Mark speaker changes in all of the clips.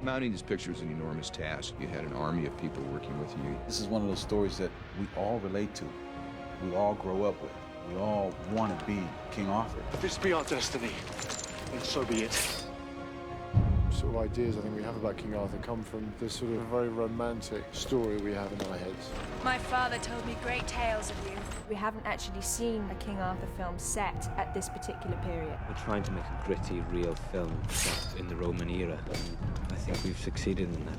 Speaker 1: Mounting this picture is an enormous task. You had an army of people working with you.
Speaker 2: This is one of those stories that we all relate to. We all grow up with. We all want to be King Arthur.
Speaker 3: If this be our destiny, then so be it.
Speaker 4: Sort of ideas I think we have about King Arthur come from this sort of very romantic story we have in our heads.
Speaker 5: My father told me great tales of you. We haven't actually seen a King Arthur film set at this particular period.
Speaker 6: We're trying to make a gritty, real film set in the Roman era, and I think we've succeeded in that.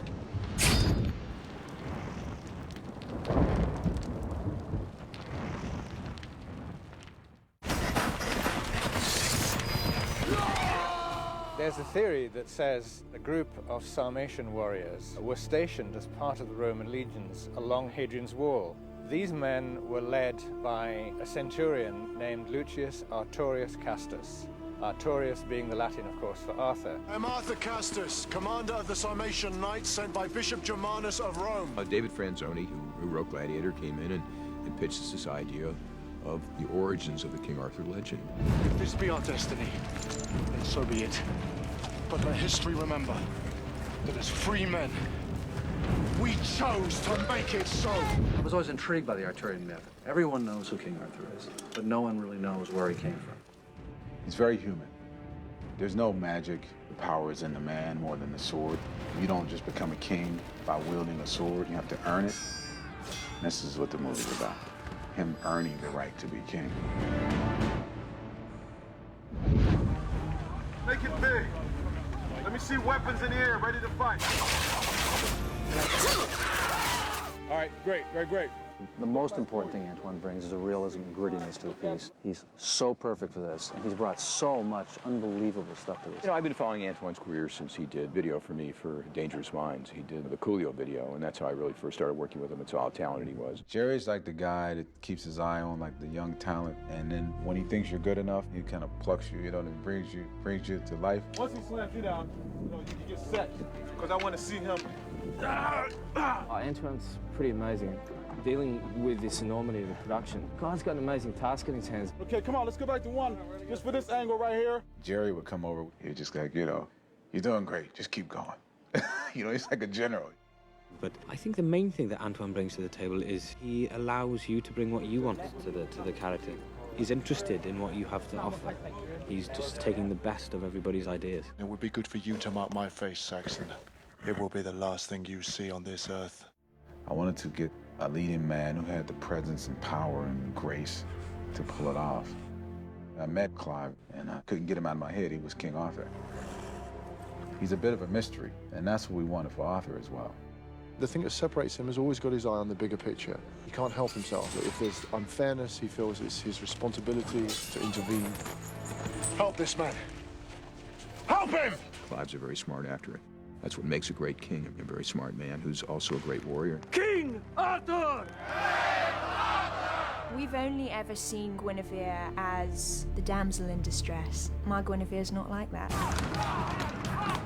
Speaker 7: There's a theory that says a group of Sarmatian warriors were stationed as part of the Roman legions along Hadrian's Wall. These men were led by a centurion named Lucius Artorius Castus. Artorius being the Latin, of course, for Arthur.
Speaker 4: I'm Arthur Castus, commander of the Sarmatian Knights sent by Bishop Germanus of Rome.
Speaker 1: David Franzoni, who wrote Gladiator, came in and pitched us this idea of the origins of the King Arthur legend.
Speaker 3: If this be our destiny, then so be it. But let history remember that as free men, we chose to make it so.
Speaker 8: I was always intrigued by the Arthurian myth. Everyone knows who King Arthur is, but no one really knows where he came from.
Speaker 2: He's very human. There's no magic. The power is in the man more than the sword. You don't just become a king by wielding a sword. You have to earn it. And this is what the movie's about. Him earning the right to be king.
Speaker 4: Make it big. Let me see weapons in the air, ready to fight.
Speaker 9: All right, great.
Speaker 8: The most important thing Antoine brings is a realism and grittiness to the piece. He's so perfect for this, and he's brought so much unbelievable stuff to this.
Speaker 1: You know, I've been following Antoine's career since he did video for me for Dangerous Minds. He did the Coolio video, and that's how I really first started working with him. It's how talented he was.
Speaker 2: Jerry's like the guy that keeps his eye on like the young talent, and then when he thinks you're good enough, he kind of plucks you, and brings you to life.
Speaker 9: Once he slams you down, you get set, because I want to see him.
Speaker 6: Antoine's pretty amazing. Dealing with this enormity of the production. Guy's got an amazing task in his hands.
Speaker 9: Okay, come on, let's go back to one. Just for this angle right here.
Speaker 2: Jerry would come over, he'd just like, you're doing great, just keep going. He's like a general.
Speaker 6: But I think the main thing that Antoine brings to the table is he allows you to bring what you want to the character. He's interested in what you have to offer. He's just taking the best of everybody's ideas.
Speaker 3: It would be good for you to mark my face, Saxon. It will be the last thing you see on this earth.
Speaker 2: I wanted to get a leading man who had the presence and power and grace to pull it off. I met Clive, and I couldn't get him out of my head. He was King Arthur. He's a bit of a mystery, and that's what we wanted for Arthur as well.
Speaker 4: The thing that separates him has always got his eye on the bigger picture. He can't help himself. If there's unfairness, he feels it's his responsibility to intervene.
Speaker 3: Help this man. Help him!
Speaker 1: Clive's a very smart actor. That's what makes a great king, a very smart man who's also a great warrior.
Speaker 3: King Arthur!
Speaker 5: We've only ever seen Guinevere as the damsel in distress. My Guinevere's not like that.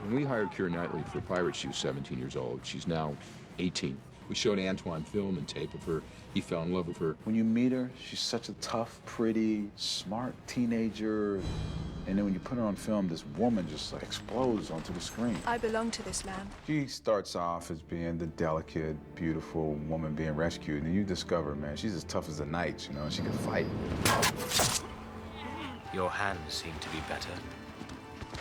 Speaker 1: When we hired Keira Knightley for Pirates, she was 17 years old. She's now 18. We showed Antoine film and tape of her. He fell in love with her.
Speaker 2: When you meet her, she's such a tough, pretty, smart teenager. And then when you put her on film, this woman just like explodes onto the screen.
Speaker 5: I belong to this land.
Speaker 2: She starts off as being the delicate, beautiful woman being rescued, and then you discover, man, she's as tough as a knight, and she can fight.
Speaker 6: Your hands seem to be better.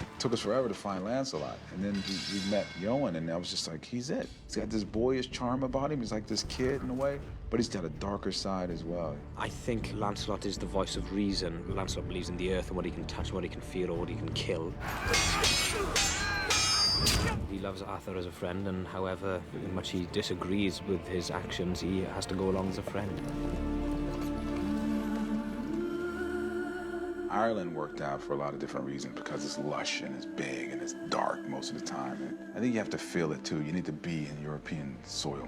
Speaker 2: It took us forever to find Lancelot, and then we met Owen, and I was just like, he's it. He's got this boyish charm about him. He's like this kid in a way, but he's got a darker side as well.
Speaker 6: I think Lancelot is the voice of reason. Lancelot believes in the earth and what he can touch, what he can feel, or what he can kill. He loves Arthur as a friend, and however much he disagrees with his actions, he has to go along as a friend.
Speaker 2: Ireland worked out for a lot of different reasons because it's lush and it's big and it's dark most of the time. And I think you have to feel it too. You need to be in European soil.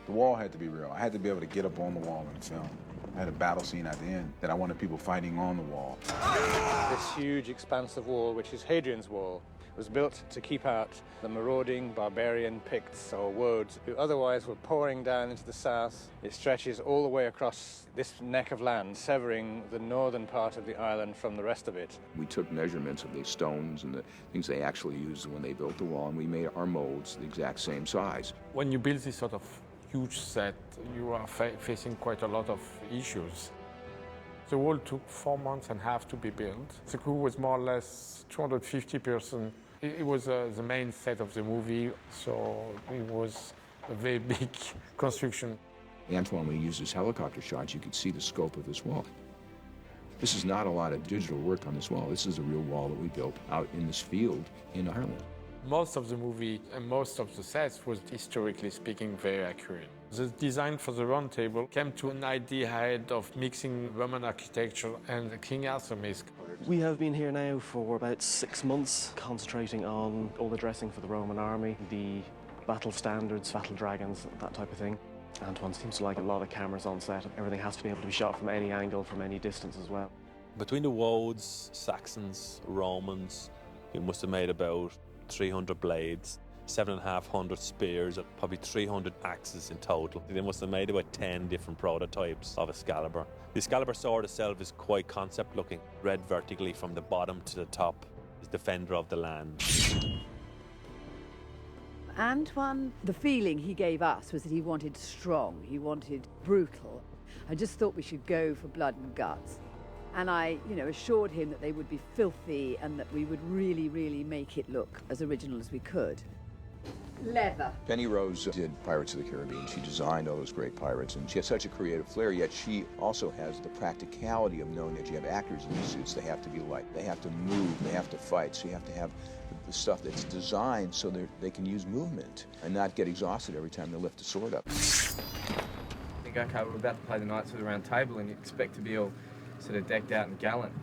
Speaker 2: The wall had to be real. I had to be able to get up on the wall in the film. I had a battle scene at the end that I wanted people fighting on the wall.
Speaker 7: This huge expanse of wall, which is Hadrian's Wall, was built to keep out the marauding barbarian Picts or Woads who otherwise were pouring down into the south. It stretches all the way across this neck of land, severing the northern part of the island from the rest of it.
Speaker 1: We took measurements of the stones and the things they actually used when they built the wall, and we made our molds the exact same size.
Speaker 10: When you build this sort of huge set, you are facing quite a lot of issues. The wall took 4 months and a half to be built. The crew was more or less 250 persons. It was the main set of the movie, so it was a very big construction.
Speaker 1: Antoine, when he used his helicopter shots, you could see the scope of this wall. This is not a lot of digital work on this wall. This is a real wall that we built out in this field in Ireland.
Speaker 10: Most of the movie and most of the sets was, historically speaking, very accurate. The design for the round table came to an idea ahead of mixing Roman architecture and King Arthur mask.
Speaker 11: We have been here now for about 6 months, concentrating on all the dressing for the Roman army, the battle standards, battle dragons, that type of thing. Antoine seems to like a lot of cameras on set. Everything has to be able to be shot from any angle, from any distance as well.
Speaker 12: Between the Woads, Saxons, Romans, we must have made about 300 blades, 750 spears, probably 300 axes in total. They must have made about 10 different prototypes of Excalibur. The Excalibur sword itself is quite concept looking, read vertically from the bottom to the top. It's defender of the land.
Speaker 13: Antoine, the feeling he gave us was that he wanted strong, he wanted brutal. I just thought we should go for blood and guts. And I, assured him that they would be filthy and that we would really, really make it look as original as we could. Leather.
Speaker 1: Penny Rose did Pirates of the Caribbean. She designed all those great pirates, and she has such a creative flair, yet she also has the practicality of knowing that you have actors in these suits. They have to be light, they have to move, they have to fight, so you have to have the stuff that's designed so they can use movement and not get exhausted every time they lift the sword up.
Speaker 14: Think, okay, we're about to play the Knights of the Round Table and you expect to be all sort of decked out and gallant.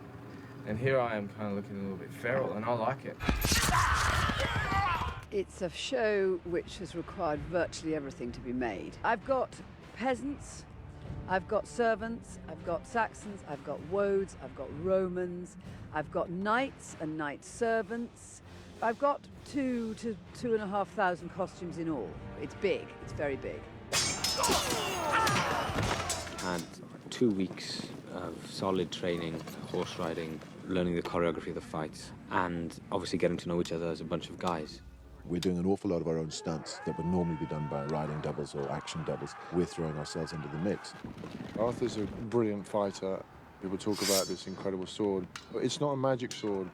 Speaker 14: And here I am kind of looking a little bit feral, and I like it.
Speaker 13: It's a show which has required virtually everything to be made. I've got peasants, I've got servants, I've got Saxons, I've got Woads, I've got Romans, I've got knights and knight servants. I've got 2,000 to 2,500 costumes in all. It's big, it's very big.
Speaker 6: Had 2 weeks of solid training, horse riding, learning the choreography of the fights, and obviously getting to know each other as a bunch of guys.
Speaker 4: We're doing an awful lot of our own stunts that would normally be done by riding doubles or action doubles. We're throwing ourselves into the mix. Arthur's a brilliant fighter. People talk about this incredible sword. But it's not a magic sword.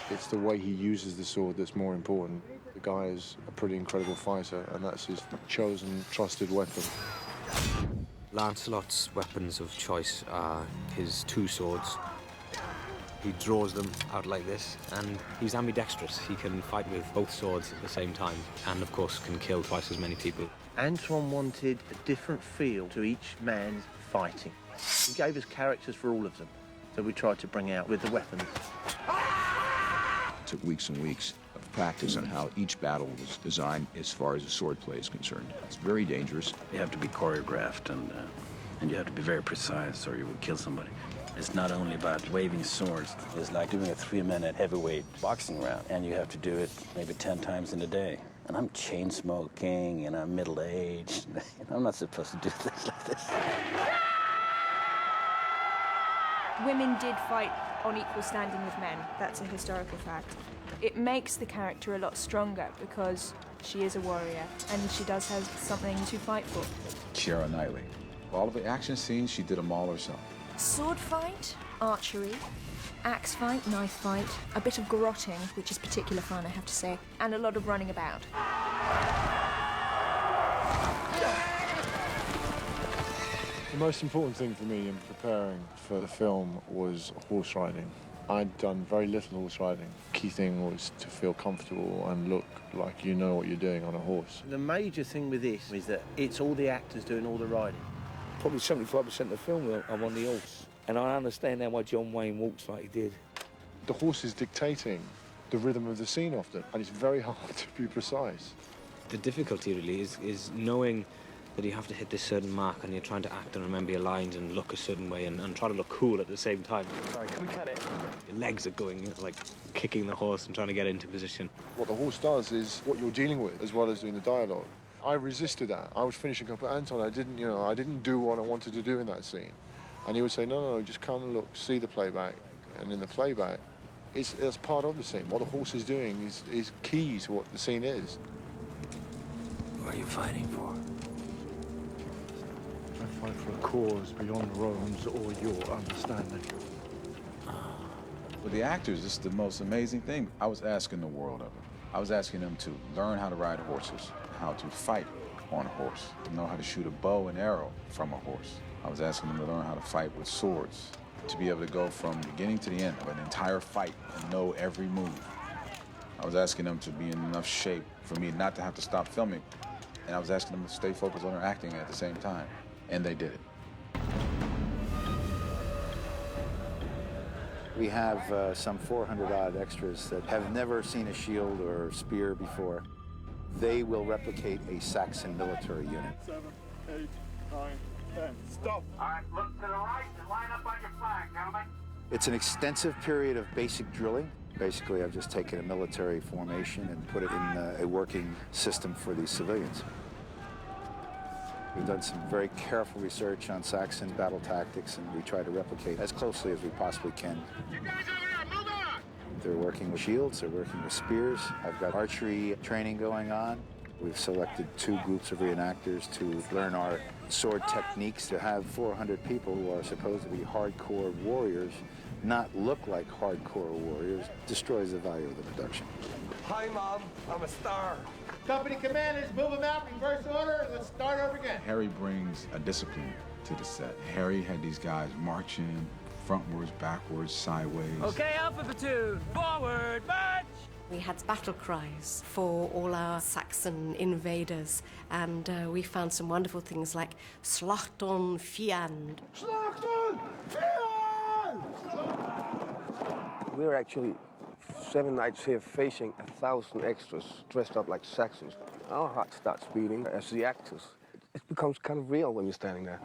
Speaker 4: It's the way he uses the sword that's more important. The guy is a pretty incredible fighter, and that's his chosen, trusted weapon.
Speaker 6: Lancelot's weapons of choice are his 2 swords. He draws them out like this, and he's ambidextrous. He can fight with both swords at the same time, and of course can kill twice as many people.
Speaker 15: Antoine wanted a different feel to each man's fighting. He gave us characters for all of them, that we tried to bring out with the weapons.
Speaker 1: It took weeks and weeks of practice on how each battle was designed as far as the sword play is concerned. It's very dangerous.
Speaker 16: You have to be choreographed, and you have to be very precise or you will kill somebody. It's not only about waving swords. It's like doing a 3-minute heavyweight boxing round, and you have to do it maybe 10 times in a day. And I'm chain smoking, and I'm middle-aged. I'm not supposed to do things like this.
Speaker 5: Women did fight on equal standing with men. That's a historical fact. It makes the character a lot stronger because she is a warrior and she does have something to fight for.
Speaker 2: Keira Knightley. All of the action scenes, she did them all herself.
Speaker 5: Sword fight, archery, axe fight, knife fight, a bit of garroting, which is particular fun, I have to say, and a lot of running about.
Speaker 4: The most important thing for me in preparing for the film was horse riding. I'd done very little horse riding. Key thing was to feel comfortable and look like you know what you're doing on a horse.
Speaker 15: The major thing with this is that it's all the actors doing all the riding.
Speaker 17: Probably 75% of the film I'm on the horse, and I understand now why John Wayne walks like he did.
Speaker 4: The horse is dictating the rhythm of the scene often, and it's very hard to be precise.
Speaker 6: The difficulty really is knowing that you have to hit this certain mark and you're trying to act and remember your lines and look a certain way and try to look cool at the same time.
Speaker 11: Sorry, can we cut it?
Speaker 6: Your legs are going, like, kicking the horse and trying to get into position.
Speaker 4: What the horse does is what you're dealing with, as well as doing the dialogue. I resisted that. I was finishing up at Anton. I didn't do what I wanted to do in that scene. And he would say, no, just come and look, see the playback. And in the playback, it's part of the scene. What the horse is doing is key to what the scene is.
Speaker 17: What are you fighting for?
Speaker 3: I fight for a cause beyond Rome's or your understanding.
Speaker 2: With the actors, it's the most amazing thing. I was asking the world of them. I was asking them to learn how to ride horses, how to fight on a horse, to know how to shoot a bow and arrow from a horse. I was asking them to learn how to fight with swords, to be able to go from beginning to the end of an entire fight and know every move. I was asking them to be in enough shape for me not to have to stop filming. And I was asking them to stay focused on their acting at the same time. And they did it.
Speaker 18: We have some 400-odd extras that have never seen a shield or spear before. They will replicate a Saxon military unit.
Speaker 9: 7, 8, 9, 10. Stop.
Speaker 19: All right, look to the right and line up on your flag, gentlemen.
Speaker 18: It's an extensive period of basic drilling. Basically, I've just taken a military formation and put it in a working system for these civilians. We've done some very careful research on Saxon battle tactics, and we try to replicate as closely as we possibly can.
Speaker 19: You guys over there, move on!
Speaker 18: They're working with shields, they're working with spears. I've got archery training going on. We've selected 2 groups of reenactors to learn our sword techniques. To have 400 people who are supposed to be hardcore warriors not look like hardcore warriors destroys the value of the production.
Speaker 9: Hi, Mom. I'm a star.
Speaker 15: Company commanders, move them out, reverse order, and let's start over again.
Speaker 2: Harry brings a discipline to the set. Harry had these guys marching frontwards, backwards, sideways.
Speaker 20: Okay, Alpha Platoon, forward, march!
Speaker 21: We had battle cries for all our Saxon invaders, and we found some wonderful things like Slachton Fiand.
Speaker 9: Slachton Fiand!
Speaker 22: We were actually 7 nights here facing 1,000 extras dressed up like Saxons. Our heart starts beating as the actors. It becomes kind of real when you're standing there.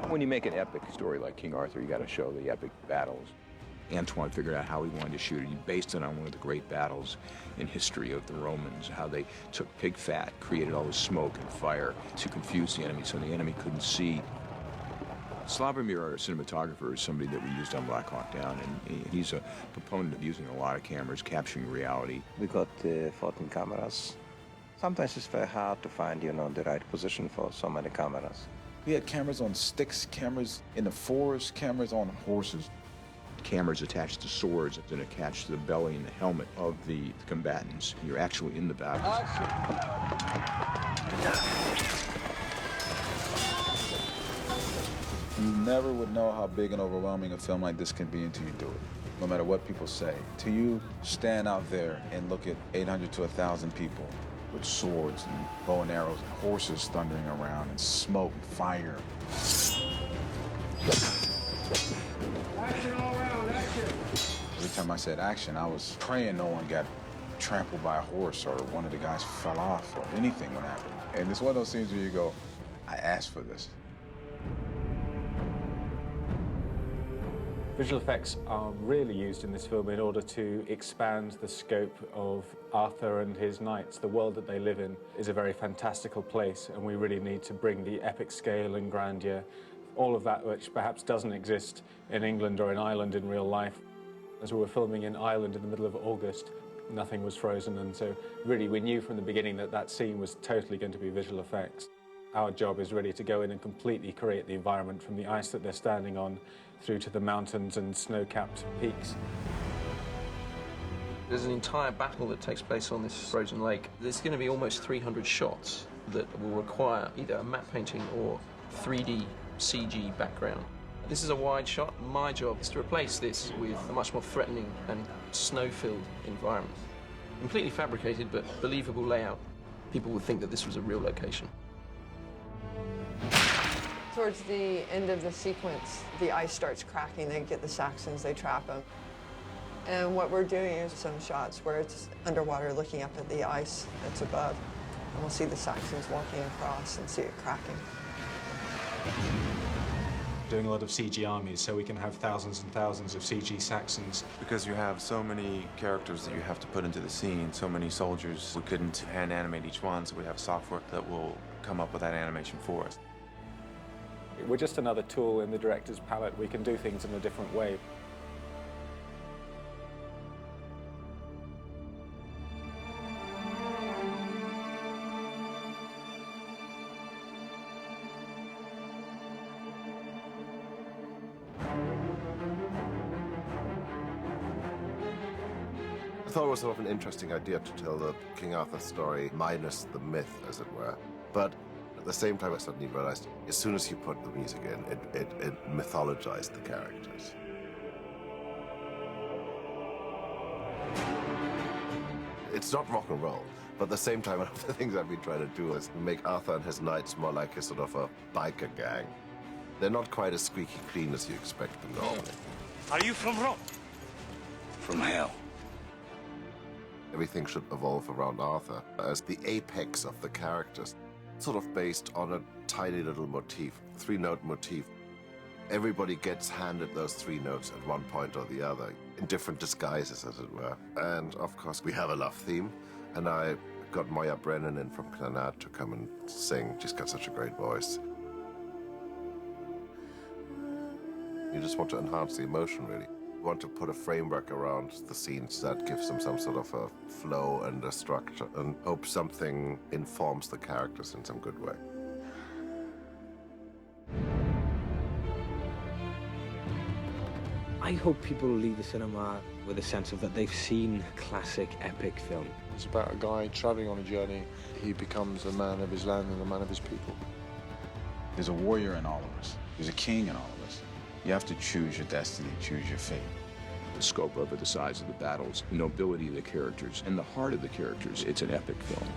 Speaker 1: When you make an epic story like King Arthur, you got to show the epic battles. Antoine figured out how he wanted to shoot it. He based it on one of the great battles in history of the Romans, how they took pig fat, created all this smoke and fire to confuse the enemy so the enemy couldn't see. Slobomir, our cinematographer, is somebody that we used on Black Hawk Down, and he's a proponent of using a lot of cameras, capturing reality.
Speaker 23: We got 14 cameras. Sometimes it's very hard to find, the right position for so many cameras.
Speaker 2: We had cameras on sticks, cameras in the forest, cameras on horses.
Speaker 1: Cameras attached to swords and attached to the belly and the helmet of the combatants. You're actually in the battle.
Speaker 2: You never would know how big and overwhelming a film like this can be until you do it. No matter what people say. Till you stand out there and look at 800 to 1,000 people with swords and bow and arrows and horses thundering around and smoke and fire.
Speaker 9: Action all around, action!
Speaker 2: Every time I said action, I was praying no one got trampled by a horse or one of the guys fell off or anything would happen. And it's one of those scenes where you go, I asked for this.
Speaker 24: Visual effects are really used in this film in order to expand the scope of Arthur and his knights. The world that they live in is a very fantastical place, and we really need to bring the epic scale and grandeur, all of that which perhaps doesn't exist in England or in Ireland in real life. As we were filming in Ireland in the middle of August, nothing was frozen, and so really we knew from the beginning that that scene was totally going to be visual effects. Our job is really to go in and completely create the environment from the ice that they're standing on through to the mountains and snow-capped peaks.
Speaker 25: There's an entire battle that takes place on this frozen lake. There's going to be almost 300 shots that will require either a matte painting or 3D CG background. This is a wide shot. My job is to replace this with a much more threatening and snow-filled environment. Completely fabricated but believable layout. People would think that this was a real location.
Speaker 26: Towards the end of the sequence, the ice starts cracking. They get the Saxons, they trap them. And what we're doing is some shots where it's underwater looking up at the ice that's above. And we'll see the Saxons walking across and see it cracking.
Speaker 24: Doing a lot of CG armies so we can have thousands and thousands of CG Saxons.
Speaker 7: Because you have so many characters that you have to put into the scene, so many soldiers, we couldn't hand animate each one, so we have software that will come up with that animation for us.
Speaker 24: We're just another tool in the director's palette. We can do things in a different way.
Speaker 8: I thought it was sort of an interesting idea to tell the King Arthur story minus the myth, as it were. But at the same time, I suddenly realized as soon as you put the music in, it mythologized the characters. It's not rock and roll, but at the same time, one of the things I've been trying to do is make Arthur and his knights more like a sort of a biker gang. They're not quite as squeaky clean as you expect them normally.
Speaker 10: Are you from Rome?
Speaker 8: From hell. Everything should evolve around Arthur as the apex of the characters, sort of based on a tiny little motif, three-note motif. Everybody gets handed those three notes at one point or the other, in different disguises, as it were. And, of course, we have a love theme, and I got Moya Brennan in from Clannad to come and sing. She's got such a great voice. You just want to enhance the emotion, really. You want to put a framework around the scenes that gives them some sort of a flow and a structure, and hope something informs the characters in some good way.
Speaker 6: I hope people leave the cinema with a sense of that they've seen classic epic film.
Speaker 4: It's about a guy traveling on a journey. He becomes a man of his land and a man of his people.
Speaker 2: There's a warrior in all of us. There's a king in all of us. You have to choose your destiny, choose your fate.
Speaker 1: The scope of it, the size of the battles, the nobility of the characters, and the heart of the characters. It's an epic film.